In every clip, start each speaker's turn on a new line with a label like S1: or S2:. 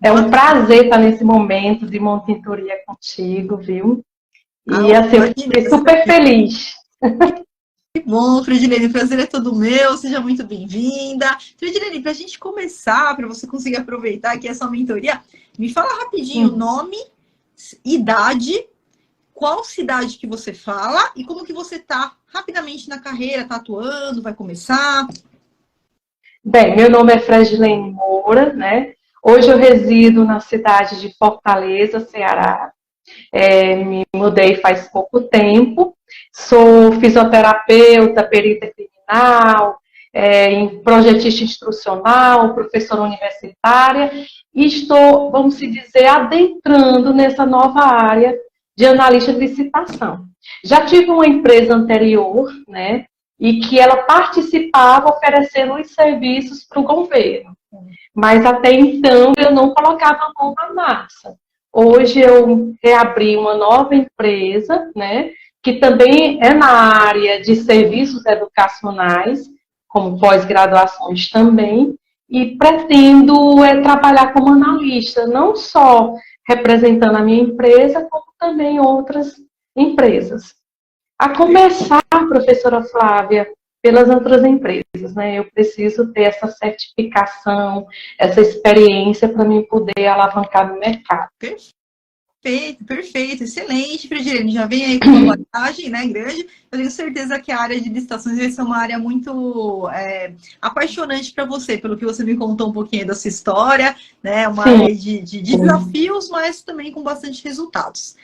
S1: É um prazer estar nesse momento de monitoria contigo, viu? E assim, eu
S2: Imagina,
S1: fiquei super feliz.
S2: que bom, Fredilene, o prazer é todo meu, seja muito bem-vinda. Fredilene, para a gente começar, para você conseguir aproveitar aqui essa mentoria, me fala rapidinho o nome, idade, qual cidade que você fala e como que você está rapidamente na carreira, está atuando, vai começar.
S1: Bem, meu nome é Fredilene Moura, né? Hoje eu resido na cidade de Fortaleza, Ceará. Me mudei faz pouco tempo. Sou fisioterapeuta, perita criminal, projetista instrucional, professora universitária e estou, vamos dizer, adentrando nessa nova área de analista de licitação. Já tive uma empresa anterior, né? E que ela participava oferecendo os serviços para o governo. Mas até então eu não colocava a mão na massa. Hoje eu reabri uma nova empresa, né, que também é na área de serviços educacionais, como pós-graduações também, e pretendo trabalhar como analista, não só representando a minha empresa, como também outras empresas. A começar, professora Flávia, pelas outras empresas, né? Eu preciso ter essa certificação, essa experiência para mim poder alavancar no mercado.
S2: Perfeito, perfeito, excelente, Fredilene. Já vem aí com uma bagagem, né, grande. Eu tenho certeza que a área de licitações vai ser uma área muito apaixonante para você, pelo que você me contou um pouquinho da sua história, né? Uma
S1: Sim.
S2: área de desafios, mas também com bastante resultados.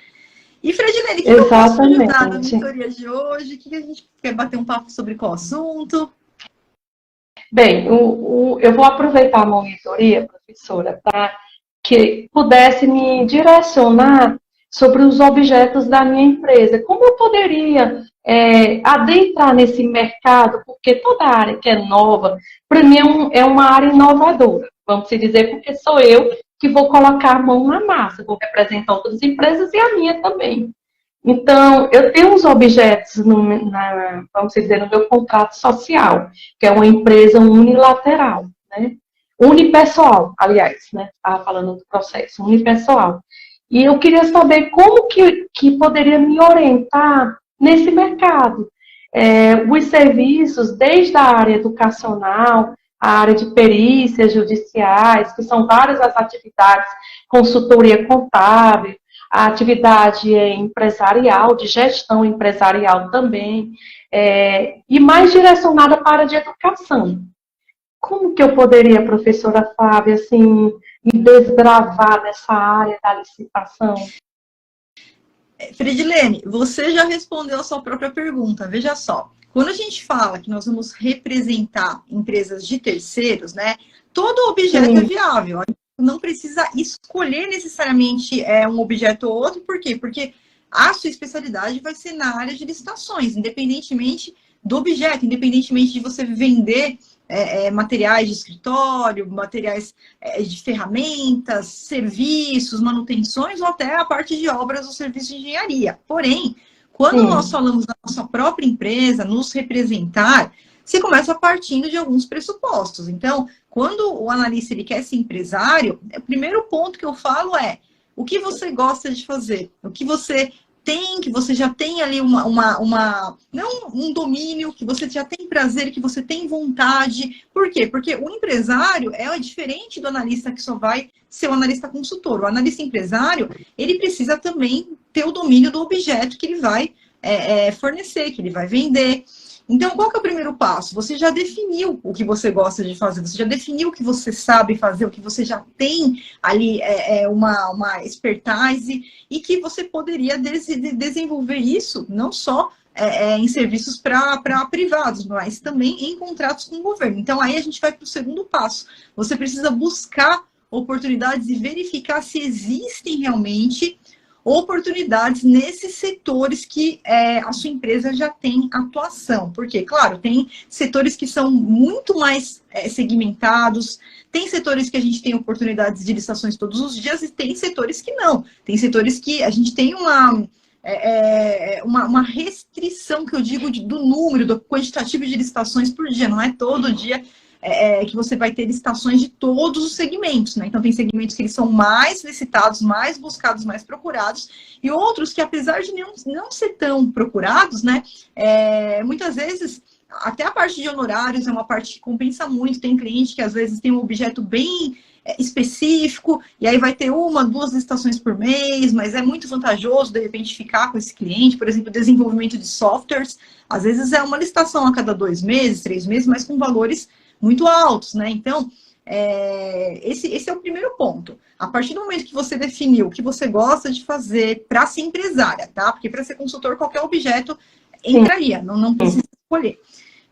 S2: E, Fredilene, o que eu posso te
S1: Exatamente.
S2: ajudar na mentoria de hoje? O que a gente quer bater um papo sobre qual assunto?
S1: Bem, eu vou aproveitar a monitoria, professora, para que pudesse me direcionar sobre os objetos da minha empresa. Como eu poderia adentrar nesse mercado, porque toda área que é nova, para mim é uma área inovadora, vamos dizer, porque sou eu que vou colocar a mão na massa, vou representar outras empresas e a minha também. Então, eu tenho uns objetos, vamos dizer, no meu contrato social, que é uma empresa unilateral, né? Unipessoal, aliás, né? Estava falando do processo, unipessoal. E eu queria saber como que poderia me orientar nesse mercado. Os serviços, desde a área educacional, a área de perícias judiciais, que são várias as atividades, consultoria contábil, a atividade empresarial, de gestão empresarial também, e mais direcionada para a área de educação. Como que eu poderia, professora Fábia, assim, me desbravar nessa área da licitação?
S2: Fredilene, você já respondeu a sua própria pergunta. Veja só, quando a gente fala que nós vamos representar empresas de terceiros, né, todo objeto
S1: Sim.
S2: é viável. Não precisa escolher necessariamente um objeto ou outro. Por quê? Porque a sua especialidade vai ser na área de licitações, independentemente do objeto, independentemente de você vender materiais de escritório, materiais de ferramentas, serviços, manutenções ou até a parte de obras ou serviços de engenharia. Porém, quando nós falamos da nossa própria empresa, nos representar, você começa partindo de alguns pressupostos. Então, quando o analista ele quer ser empresário, o primeiro ponto que eu falo é o que você gosta de fazer, o que você tem, que você já tem ali não um domínio, que você já tem prazer, que você tem vontade. Por quê? Porque o empresário é diferente do analista que só vai ser o analista consultor. O analista empresário, ele precisa também ter o domínio do objeto que ele vai fornecer, que ele vai vender. Então, qual que é o primeiro passo? Você já definiu o que você gosta de fazer, você já definiu o que você sabe fazer, o que você já tem ali uma expertise e que você poderia desenvolver isso não só em serviços para privados, mas também em contratos com o governo. Então, aí a gente vai para o segundo passo. Você precisa buscar oportunidades e verificar se existem realmente oportunidades nesses setores que a sua empresa já tem atuação. Porque, claro, tem setores que são muito mais segmentados, tem setores que a gente tem oportunidades de licitações todos os dias e tem setores que não. Tem setores que a gente tem uma restrição, que eu digo, do número, do quantitativo de licitações por dia. Não é todo dia que você vai ter licitações de todos os segmentos, né? Então, tem segmentos que eles são mais licitados, mais buscados, mais procurados, e outros que, apesar de não ser tão procurados, né? Muitas vezes, até a parte de honorários é uma parte que compensa muito. Tem cliente que, às vezes, tem um objeto bem específico, e aí vai ter 1, 2 licitações por mês, mas é muito vantajoso, de repente, ficar com esse cliente. Por exemplo, desenvolvimento de softwares, às vezes é uma licitação a cada 2 meses, 3 meses, mas com valores muito altos, né? Então, esse é o primeiro ponto. A partir do momento que você definiu o que você gosta de fazer para ser empresária, tá? Porque para ser consultor, qualquer objeto entraria, não precisa escolher.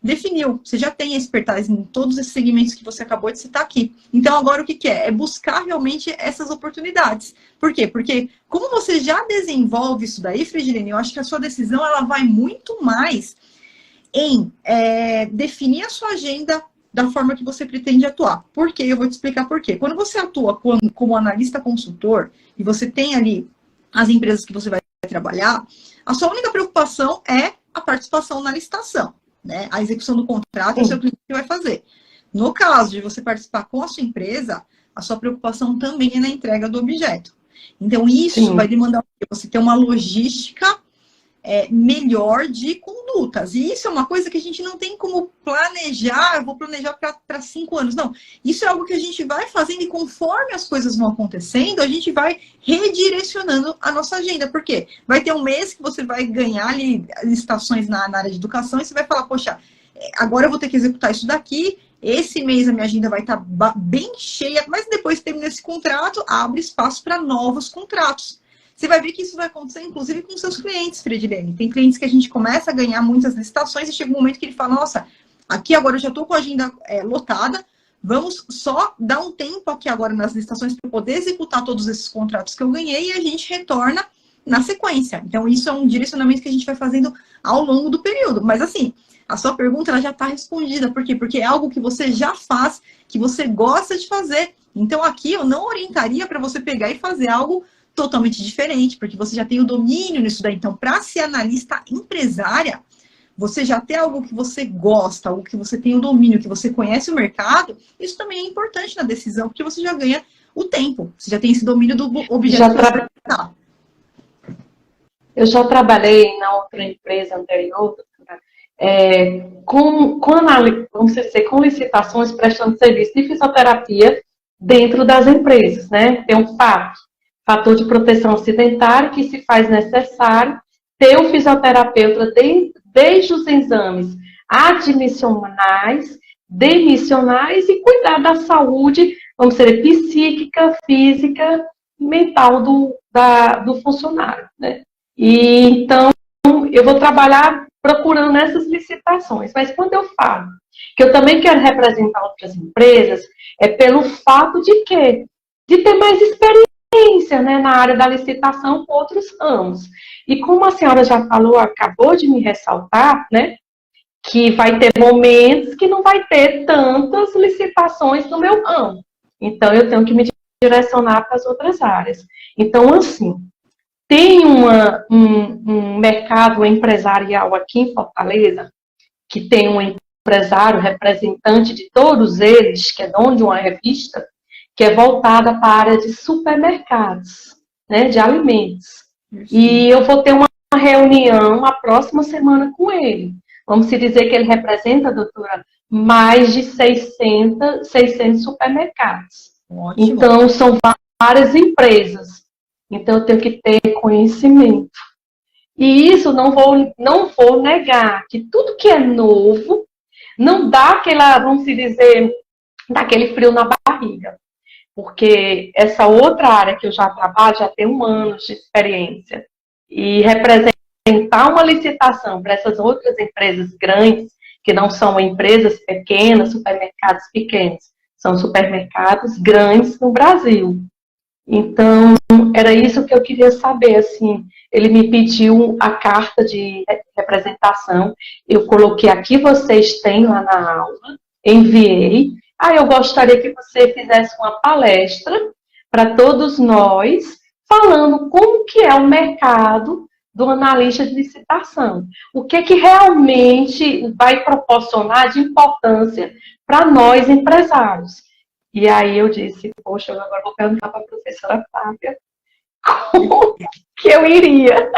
S2: Definiu, você já tem expertise em todos esses segmentos que você acabou de citar aqui. Então, agora o que é? É buscar realmente essas oportunidades. Por quê? Porque como você já desenvolve isso daí, Fredilene, eu acho que a sua decisão ela vai muito mais em definir a sua agenda da forma que você pretende atuar. Por quê? Eu vou te explicar por quê. Quando você atua como analista consultor e você tem ali as empresas que você vai trabalhar, a sua única preocupação é a participação na licitação, né? A execução do contrato é o seu cliente que vai fazer. No caso de você participar com a sua empresa, a sua preocupação também é na entrega do objeto. Então, isso vai demandar você ter uma logística melhor de condutas. E isso é uma coisa que a gente não tem como planejar, eu vou planejar para 5 anos. Não, isso é algo que a gente vai fazendo e conforme as coisas vão acontecendo, a gente vai redirecionando a nossa agenda. Por quê? Vai ter um mês que você vai ganhar ali licitações na área de educação e você vai falar, poxa, agora eu vou ter que executar isso daqui, esse mês a minha agenda vai estar bem cheia, mas depois que termina esse contrato, abre espaço para novos contratos. Você vai ver que isso vai acontecer, inclusive, com seus clientes, Fredilene. Tem clientes que a gente começa a ganhar muitas licitações e chega um momento que ele fala, nossa, aqui agora eu já estou com a agenda lotada, vamos só dar um tempo aqui agora nas licitações para poder executar todos esses contratos que eu ganhei e a gente retorna na sequência. Então, isso é um direcionamento que a gente vai fazendo ao longo do período. Mas, assim, a sua pergunta ela já está respondida. Por quê? Porque é algo que você já faz, que você gosta de fazer. Então, aqui eu não orientaria para você pegar e fazer algo totalmente diferente, porque você já tem o domínio nisso daí. Então, para ser analista empresária, você já tem algo que você gosta, algo que você tem o domínio, que você conhece o mercado, isso também é importante na decisão, porque você já ganha o tempo. Você já tem esse domínio do objeto que você vai tratar.
S1: Eu já trabalhei na outra empresa anterior, vamos dizer, com licitações prestando serviço de fisioterapia dentro das empresas, né? Tem um fator de proteção acidentária que se faz necessário ter o fisioterapeuta desde os exames admissionais, demissionais e cuidar da saúde, vamos dizer, psíquica, física, mental do funcionário, né? E então eu vou trabalhar procurando nessas licitações, mas quando eu falo que eu também quero representar outras empresas, é pelo fato de quê? De ter mais experiência, né, na área da licitação com outros ramos. E como a senhora já falou, acabou de me ressaltar, né, que vai ter momentos que não vai ter tantas licitações no meu ramo. Então, eu tenho que me direcionar para as outras áreas. Então, assim, tem um mercado empresarial aqui em Fortaleza, que tem um empresário representante de todos eles, que é dono de uma revista, que é voltada para a área de supermercados, né, de alimentos. E eu vou ter uma reunião a próxima semana com ele. Vamos dizer que ele representa, doutora, mais de 600 supermercados. Ótimo. Então, são várias empresas. Então, eu tenho que ter conhecimento. E isso não vou negar, que tudo que é novo não dá aquela, vamos dizer, daquele frio na barriga. Porque essa outra área que eu já trabalho já tem 1 ano de experiência. E representar uma licitação para essas outras empresas grandes, que não são empresas pequenas, supermercados pequenos, são supermercados grandes no Brasil. Então, era isso que eu queria saber, assim, ele me pediu a carta de representação, eu coloquei aqui, vocês têm lá na aula, enviei. Eu gostaria que você fizesse uma palestra para todos nós, falando como que é o mercado do analista de licitação. O que que realmente vai proporcionar de importância para nós, empresários? E aí eu disse, poxa, eu agora vou perguntar para a professora Fábia como que eu iria.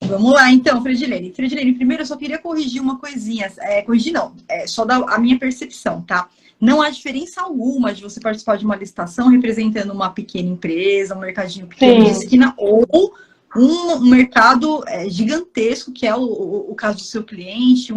S2: Vamos lá, então, Fredilene. Fredilene, primeiro eu só queria corrigir uma coisinha. Corrigir não, só dar a minha percepção, tá? Não há diferença alguma de você participar de uma licitação representando uma pequena empresa, um mercadinho pequeno de esquina, ou um mercado gigantesco, que é o caso do seu cliente,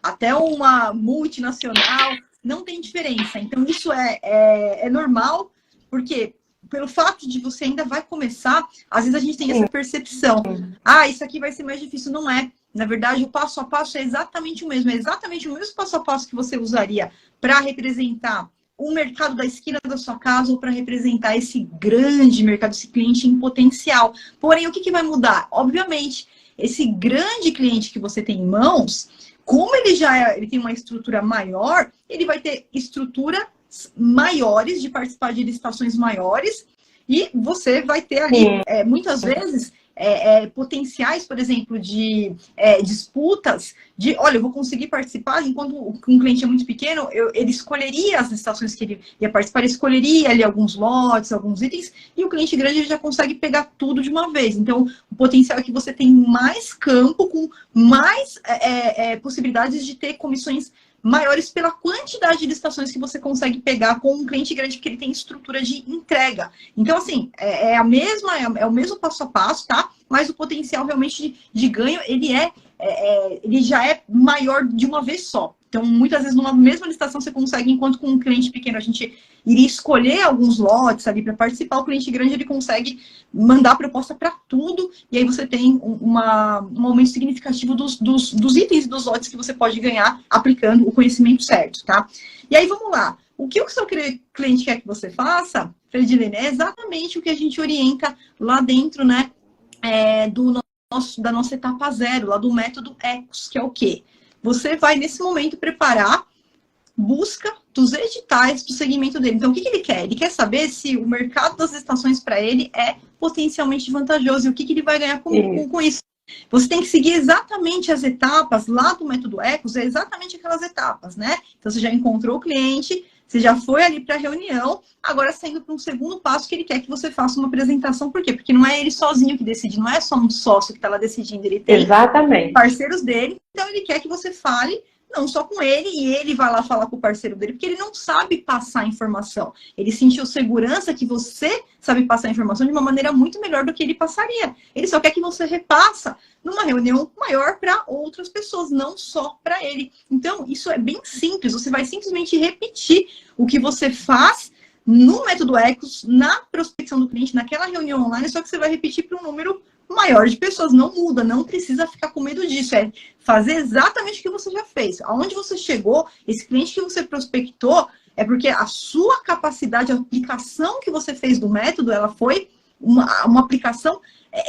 S2: até uma multinacional. Não tem diferença. Então, isso é normal, porque pelo fato de você ainda vai começar, às vezes a gente tem essa percepção. Ah, isso aqui vai ser mais difícil. Não é. Na verdade, o passo a passo é exatamente o mesmo. É exatamente o mesmo passo a passo que você usaria para representar o mercado da esquina da sua casa ou para representar esse grande mercado, esse cliente em potencial. Porém, o que vai mudar? Obviamente, esse grande cliente que você tem em mãos, como ele tem uma estrutura maior, ele vai ter estruturas maiores de participar de licitações maiores e você vai ter ali, muitas vezes, potenciais, por exemplo, de disputas, de, olha, eu vou conseguir participar, enquanto um cliente é muito pequeno, ele escolheria as licitações que ele ia participar, ele escolheria ali alguns lotes, alguns itens, e o cliente grande ele já consegue pegar tudo de uma vez. Então, o potencial é que você tem mais campo, com mais possibilidades de ter comissões maiores pela quantidade de licitações que você consegue pegar com um cliente grande, que ele tem estrutura de entrega. Então, assim, é o mesmo passo a passo, tá? Mas o potencial realmente de ganho, ele já é maior de uma vez só. Então, muitas vezes, numa mesma licitação, você consegue, enquanto com um cliente pequeno, a gente iria escolher alguns lotes ali para participar, o cliente grande, ele consegue mandar proposta para tudo, e aí você tem um aumento significativo dos itens e dos lotes que você pode ganhar aplicando o conhecimento certo, tá? E aí, vamos lá. O que o seu cliente quer que você faça, Fredilene, é exatamente o que a gente orienta lá dentro, né, da nossa etapa zero, lá do método ECOS, que é o quê? Você vai, nesse momento, preparar busca dos editais do segmento dele. Então, o que ele quer? Ele quer saber se o mercado das estações para ele é potencialmente vantajoso e o que ele vai ganhar com isso. Você tem que seguir exatamente as etapas lá do método ECOS, é exatamente aquelas etapas, né? Então, você já encontrou o cliente, você já foi ali para a reunião, agora saindo para um segundo passo que ele quer que você faça uma apresentação. Por quê? Porque não é ele sozinho que decide, não é só um sócio que está lá decidindo, ele tem parceiros dele, então ele quer que você fale não só com ele, e ele vai lá falar com o parceiro dele, porque ele não sabe passar informação. Ele sentiu segurança que você sabe passar informação de uma maneira muito melhor do que ele passaria. Ele só quer que você repassa numa reunião maior para outras pessoas, não só para ele. Então, isso é bem simples. Você vai simplesmente repetir o que você faz no método ECOS, na prospecção do cliente, naquela reunião online, só que você vai repetir para um número maior de pessoas. Não muda, não precisa ficar com medo disso. É fazer exatamente o que você já fez. Aonde você chegou, esse cliente que você prospectou, é porque a sua capacidade, a aplicação que você fez do método, ela foi uma aplicação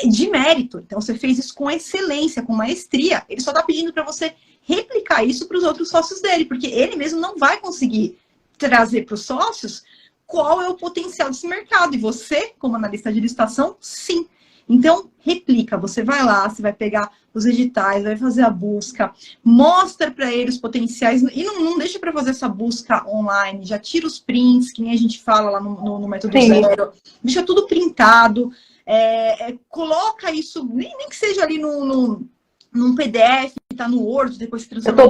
S2: de mérito. Então, você fez isso com excelência, com maestria. Ele só está pedindo para você replicar isso para os outros sócios dele, porque ele mesmo não vai conseguir trazer para os sócios qual é o potencial desse mercado. E você, como analista de licitação, sim. Então, replica, você vai lá, você vai pegar os editais, vai fazer a busca, mostra para ele os potenciais, e não deixa para fazer essa busca online, já tira os prints, que nem a gente fala lá no método zero, deixa tudo printado, coloca isso, nem que seja ali num PDF, que está no Word, depois se transforma.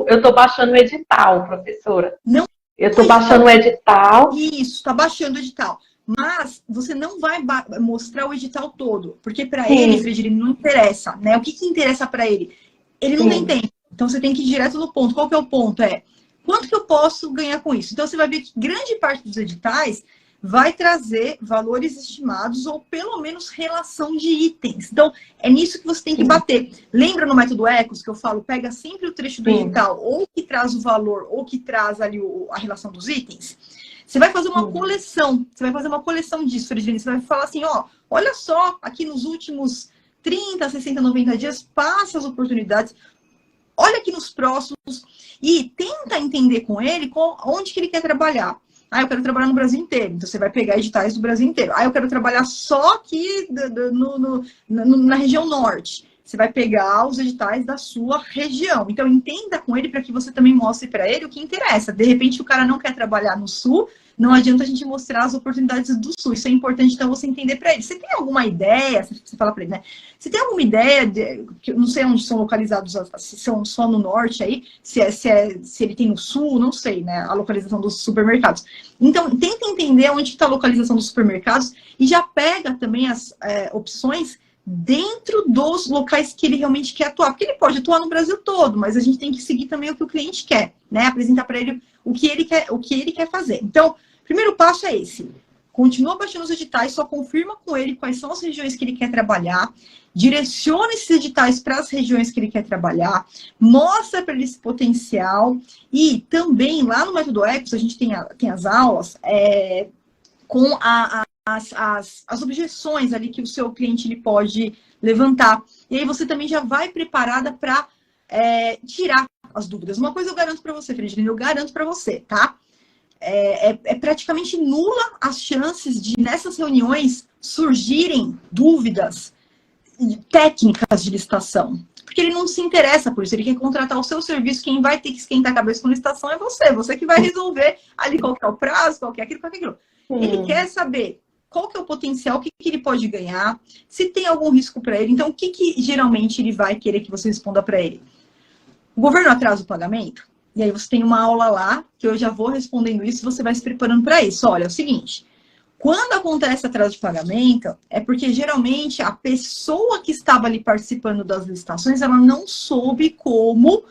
S1: Eu estou baixando o edital, professora.
S2: Não.
S1: Eu estou baixando o edital.
S2: Isso, está baixando o edital. Mas você não vai mostrar o edital todo, porque para ele, Fredilene, não interessa, né? O que interessa para ele? Ele não tem tempo. Então você tem que ir direto no ponto. Qual que é o ponto? Quanto que eu posso ganhar com isso? Então você vai ver que grande parte dos editais vai trazer valores estimados ou pelo menos relação de itens. Então é nisso que você tem que bater. Lembra no método ECOS que eu falo, pega sempre o trecho do edital, ou que traz o valor, ou que traz ali a relação dos itens. Você vai fazer uma coleção, disso, Fredilene. Você vai falar assim, olha só, aqui nos últimos 30, 60, 90 dias, passa as oportunidades, olha aqui nos próximos e tenta entender com ele onde que ele quer trabalhar. Ah, eu quero trabalhar no Brasil inteiro. Então, você vai pegar editais do Brasil inteiro. Ah, eu quero trabalhar só aqui na região norte. Você vai pegar os editais da sua região. Então, entenda com ele para que você também mostre para ele o que interessa. De repente, o cara não quer trabalhar no sul, não adianta a gente mostrar as oportunidades do sul. Isso é importante, então, você entender para ele. Você tem alguma ideia? Você fala para ele, né? Você tem alguma ideia, que eu não sei onde são localizados, se são só no norte aí, se ele tem no sul, não sei, né? A localização dos supermercados. Então, tenta entender onde está a localização dos supermercados e já pega também as opções dentro dos locais que ele realmente quer atuar. Porque ele pode atuar no Brasil todo, mas a gente tem que seguir também o que o cliente quer, né? Apresentar para ele o que ele quer fazer. Então, o primeiro passo é esse. Continua baixando os editais, só confirma com ele quais são as regiões que ele quer trabalhar, direciona esses editais para as regiões que ele quer trabalhar, mostra para ele esse potencial e também lá no Método Ecos a gente tem as aulas com as objeções ali que o seu cliente ele pode levantar. E aí você também já vai preparada para tirar as dúvidas. Uma coisa eu garanto para você, Fredilene, eu garanto para você, tá? É praticamente nula as chances de, nessas reuniões, surgirem dúvidas técnicas de licitação. Porque ele não se interessa por isso, ele quer contratar o seu serviço, quem vai ter que esquentar a cabeça com licitação é você que vai resolver ali qual que é o prazo, qual que é aquilo. Ele quer saber qual que é o potencial, o que ele pode ganhar, se tem algum risco para ele. Então, o que geralmente ele vai querer que você responda para ele? O governo atrasa o pagamento? E aí você tem uma aula lá, que eu já vou respondendo isso, e você vai se preparando para isso. Olha, é o seguinte, quando acontece atraso de pagamento, é porque geralmente a pessoa que estava ali participando das licitações, ela não soube como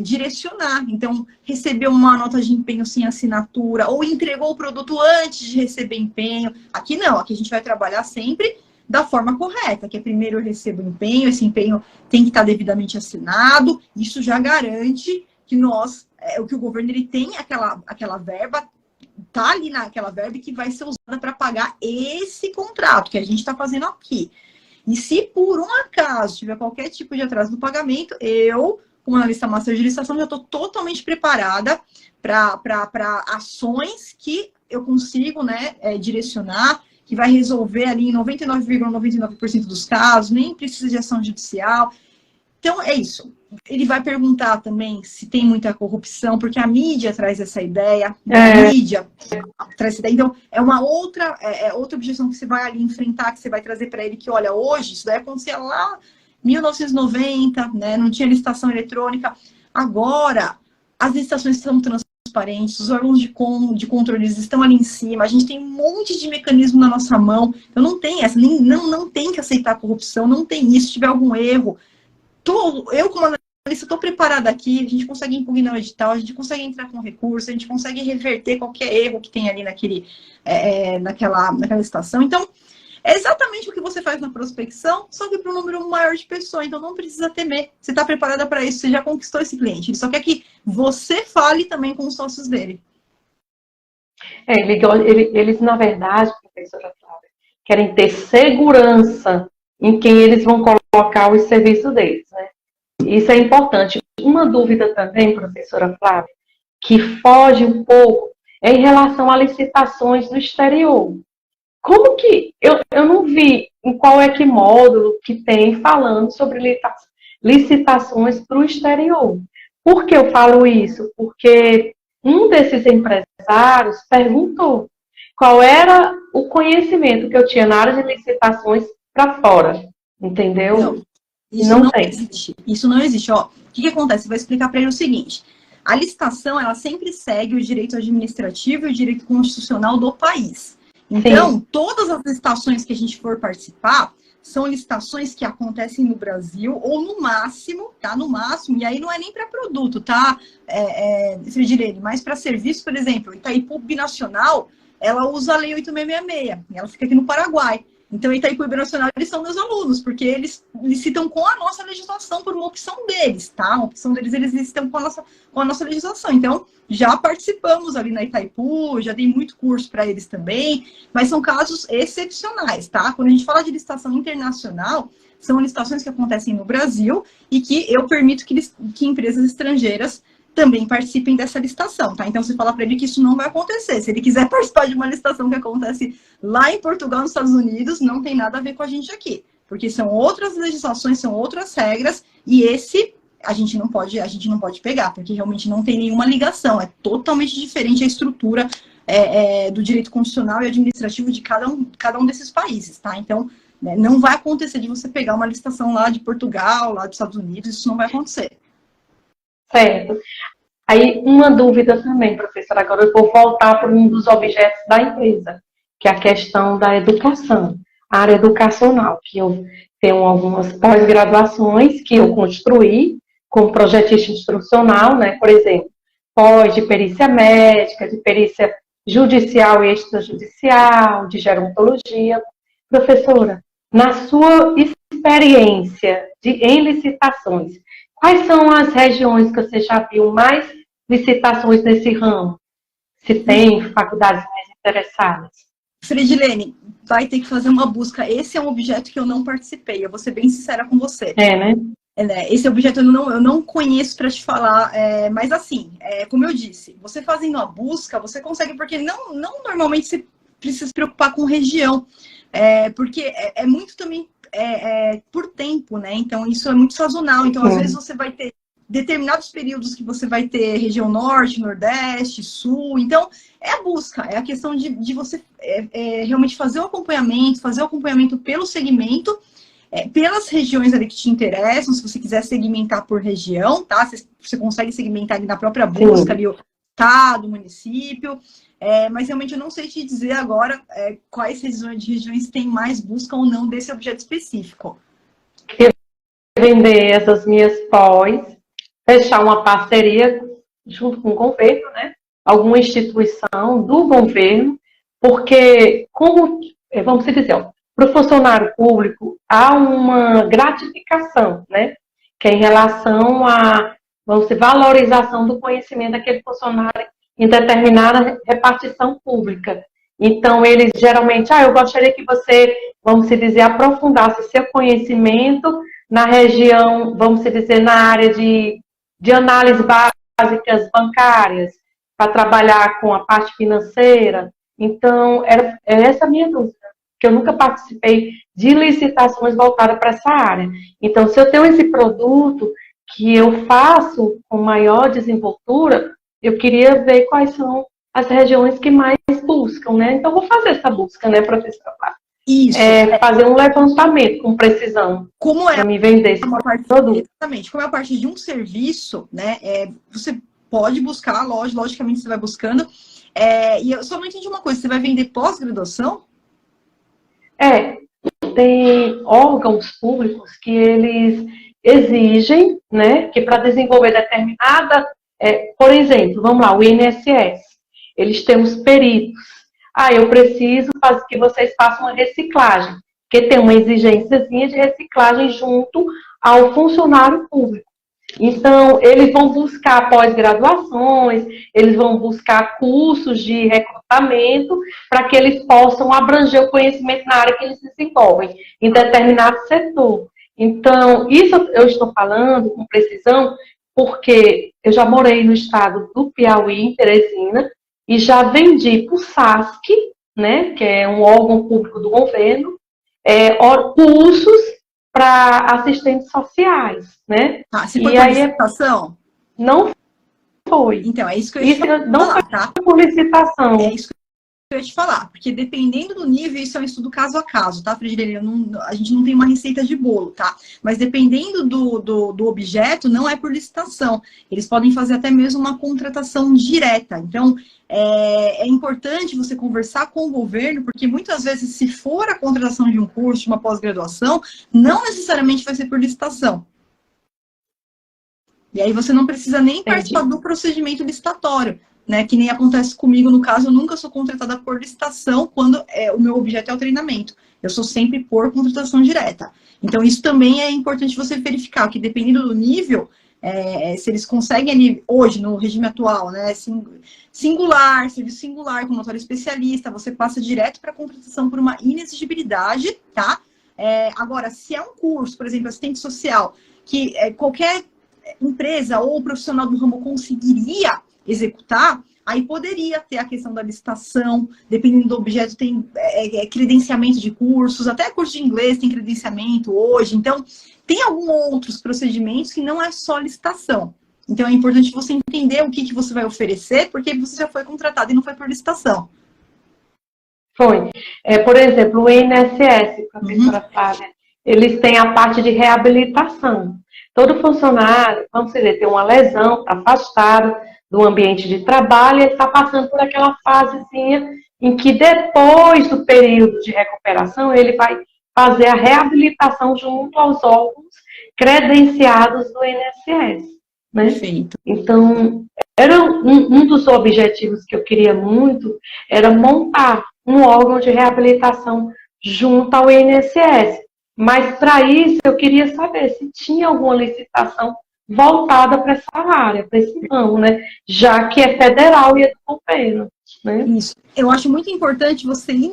S2: direcionar. Então, recebeu uma nota de empenho sem assinatura, ou entregou o produto antes de receber empenho. Aqui não, aqui a gente vai trabalhar sempre da forma correta, que é primeiro eu recebo o empenho, esse empenho tem que estar devidamente assinado, isso já garante que que o governo ele tem aquela verba, tá ali naquela verba que vai ser usada para pagar esse contrato que a gente está fazendo aqui. E se por um acaso tiver qualquer tipo de atraso no pagamento, eu, como analista master de licitação, já estou totalmente preparada para ações que eu consigo, né, direcionar, que vai resolver ali em 99,99% dos casos, nem precisa de ação judicial. Então, é isso. Ele vai perguntar também se tem muita corrupção, porque a mídia traz essa ideia, a mídia traz essa ideia. Então, é uma outra objeção que você vai ali enfrentar, que você vai trazer para ele, que, olha, hoje, isso daí acontecia lá em 1990, né? Não tinha licitação eletrônica. Agora, as licitações são transparentes, os órgãos de controle estão ali em cima, a gente tem um monte de mecanismo na nossa mão, então não tem essa, não tem que aceitar a corrupção, não tem isso, se tiver algum erro. Eu, como analista, estou preparada aqui, a gente consegue impugnar o edital, a gente consegue entrar com recurso, a gente consegue reverter qualquer erro que tem ali naquela licitação. Então, é exatamente o que você faz na prospecção, só que para um número maior de pessoas. Então, não precisa temer. Você está preparada para isso, você já conquistou esse cliente. Ele só quer que você fale também com os sócios dele.
S1: Eles, na verdade, professora Flávia, querem ter segurança em quem eles vão colocar os serviços deles, né? Isso é importante. Uma dúvida também, professora Flávia, que foge um pouco, é em relação a licitações no exterior. Como que... Eu não vi em qual é que módulo que tem falando sobre licitações para o exterior. Por que eu falo isso? Porque um desses empresários perguntou qual era o conhecimento que eu tinha na área de licitações para fora, entendeu?
S2: Não, isso não existe. Isso não existe. Ó, o que acontece? Eu vou explicar para ele o seguinte. A licitação, ela sempre segue o direito administrativo e o direito constitucional do país. Então, todas as licitações que a gente for participar são licitações que acontecem no Brasil, ou no máximo, tá? No máximo, e aí não é nem para produto, tá? Fredilene, mas para serviço, por exemplo, Itaipu Binacional, ela usa a Lei 8666, ela fica aqui no Paraguai. Então, Itaipu Binacional, eles são meus alunos, porque eles licitam com a nossa legislação por uma opção deles, tá? Uma opção deles, eles licitam com a nossa legislação. Então, já participamos ali na Itaipu, já dei muito curso para eles também, mas são casos excepcionais, tá? Quando a gente fala de licitação internacional, são licitações que acontecem no Brasil e que eu permito que empresas estrangeiras também participem dessa licitação, tá? Então, você fala para ele que isso não vai acontecer. Se ele quiser participar de uma licitação que acontece lá em Portugal, nos Estados Unidos, não tem nada a ver com a gente aqui. Porque são outras legislações, são outras regras, e esse a gente não pode pegar, porque realmente não tem nenhuma ligação. É totalmente diferente a estrutura do direito constitucional e administrativo de cada um desses países, tá? Então, né, não vai acontecer de você pegar uma licitação lá de Portugal, lá dos Estados Unidos, isso não vai acontecer.
S1: Certo. Aí, uma dúvida também, professora, agora eu vou voltar para um dos objetos da empresa, que é a questão da educação, a área educacional, que eu tenho algumas pós-graduações que eu construí como projetista instrucional, né? Por exemplo, pós de perícia médica, de perícia judicial e extrajudicial, de gerontologia. Professora, na sua experiência em licitações, quais são as regiões que você já viu mais licitações nesse ramo? Se tem faculdades mais interessadas?
S2: Fredilene, vai ter que fazer uma busca. Esse é um objeto que eu não participei, eu vou ser bem sincera com você.
S1: Né?
S2: Esse objeto eu não conheço para te falar, mas assim, como eu disse, você fazendo a busca, você consegue, porque não normalmente você precisa se preocupar com região, porque é muito também por tempo, né? Então, isso é muito sazonal. Então, às vezes, você vai ter determinados períodos que você vai ter região norte, nordeste, sul. Então, é a busca, é a questão de você realmente fazer o acompanhamento pelo segmento, pelas regiões ali que te interessam, se você quiser segmentar por região, tá? Você consegue segmentar ali na própria busca, ali o estado, o município, mas realmente eu não sei te dizer agora quais regiões têm mais busca ou não desse objeto específico.
S1: Vender essas minhas pós, fechar uma parceria junto com o governo, né? Alguma instituição do governo, porque, como, vamos dizer, para o funcionário público, há uma gratificação, né? Que é em relação à, vamos dizer, valorização do conhecimento daquele funcionário em determinada repartição pública. Então, eles geralmente, eu gostaria que você, vamos dizer, aprofundasse seu conhecimento na região, vamos dizer, na área de análises básicas bancárias, para trabalhar com a parte financeira. Então, é essa a minha dúvida, que eu nunca participei de licitações voltadas para essa área. Então, se eu tenho esse produto que eu faço com maior desenvoltura, eu queria ver quais são as regiões que mais buscam, né? Então, vou fazer essa busca, né, professora?
S2: Isso.
S1: Fazer um levantamento com precisão.
S2: Como
S1: para me vender esse produto.
S2: Exatamente. Como é a parte de um serviço, né? Você pode buscar, logicamente você vai buscando. E eu só não entendi uma coisa, você vai vender pós-graduação?
S1: Tem órgãos públicos que eles exigem, né, que para desenvolver determinada, por exemplo, vamos lá, o INSS, eles têm os peritos. Eu preciso que vocês façam uma reciclagem, porque tem uma exigênciazinha de reciclagem junto ao funcionário público. Então, eles vão buscar pós-graduações, eles vão buscar cursos de recrutamento para que eles possam abranger o conhecimento na área que eles desenvolvem, em determinado setor. Então, isso eu estou falando com precisão, porque eu já morei no estado do Piauí, em Teresina, e já vendi para o SASC, né, que é um órgão público do governo, cursos para assistentes sociais, né?
S2: Você foi por licitação?
S1: Não foi.
S2: Então, é isso que eu ia te falar,
S1: não foi por licitação.
S2: É isso que eu ia te falar, porque dependendo do nível, isso é um estudo caso a caso, tá, Fredilene? A gente não tem uma receita de bolo, tá? Mas dependendo do objeto, não é por licitação. Eles podem fazer até mesmo uma contratação direta. Então, é importante você conversar com o governo, porque muitas vezes, se for a contratação de um curso, de uma pós-graduação, não necessariamente vai ser por licitação. E aí você não precisa nem participar do procedimento licitatório, né? Que nem acontece comigo, no caso, eu nunca sou contratada por licitação quando o meu objeto é o treinamento. Eu sou sempre por contratação direta. Então, isso também é importante você verificar, que dependendo do nível, se eles conseguem ali, hoje, no regime atual, né, singular, serviço singular, com notório especialista, você passa direto para a contratação por uma inexigibilidade, tá? Agora, se é um curso, por exemplo, assistente social, que qualquer empresa ou o profissional do ramo conseguiria executar, aí poderia ter a questão da licitação, dependendo do objeto, tem credenciamento de cursos, até curso de inglês tem credenciamento hoje. Então, tem alguns outros procedimentos que não é só licitação. Então, é importante você entender o que você vai oferecer, porque você já foi contratado e não foi por licitação.
S1: Foi. Por exemplo, o INSS, professora Flávia, eles têm a parte de reabilitação. Todo funcionário, vamos dizer, tem uma lesão, está afastado do ambiente de trabalho, ele está passando por aquela fasezinha em que depois do período de recuperação, ele vai fazer a reabilitação junto aos órgãos credenciados do INSS. Né?
S2: Perfeito.
S1: Então, era um dos objetivos que eu queria muito, era montar um órgão de reabilitação junto ao INSS. Mas, para isso, eu queria saber se tinha alguma licitação voltada para essa área, para esse ramo, né? Já que é federal e é do governo. Né?
S2: Isso. Eu acho muito importante você ir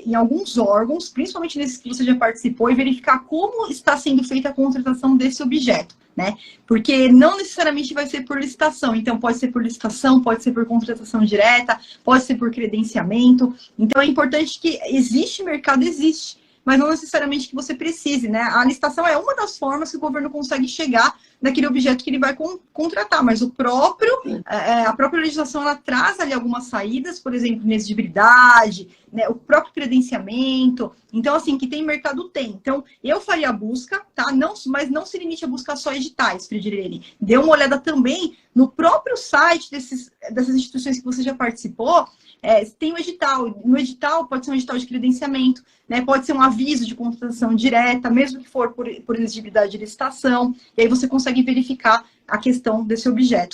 S2: em alguns órgãos, principalmente nesses que você já participou, e verificar como está sendo feita a contratação desse objeto, né? Porque não necessariamente vai ser por licitação. Então, pode ser por licitação, pode ser por contratação direta, pode ser por credenciamento. Então, é importante que existe mercado, existe, mas não necessariamente que você precise, né? A licitação é uma das formas que o governo consegue chegar naquele objeto que ele vai contratar, mas a própria legislação, ela traz ali algumas saídas, por exemplo, inexigibilidade, né, o próprio credenciamento. Então, assim, que tem mercado, tem. Então, eu faria a busca, tá? Mas não se limite a buscar só editais, Fridirene. Dê uma olhada também no próprio site dessas instituições que você já participou. Tem o edital. No edital, pode ser um edital de credenciamento, né? Pode ser um aviso de contratação direta, mesmo que for por elegibilidade de licitação. E aí você consegue verificar a questão desse objeto.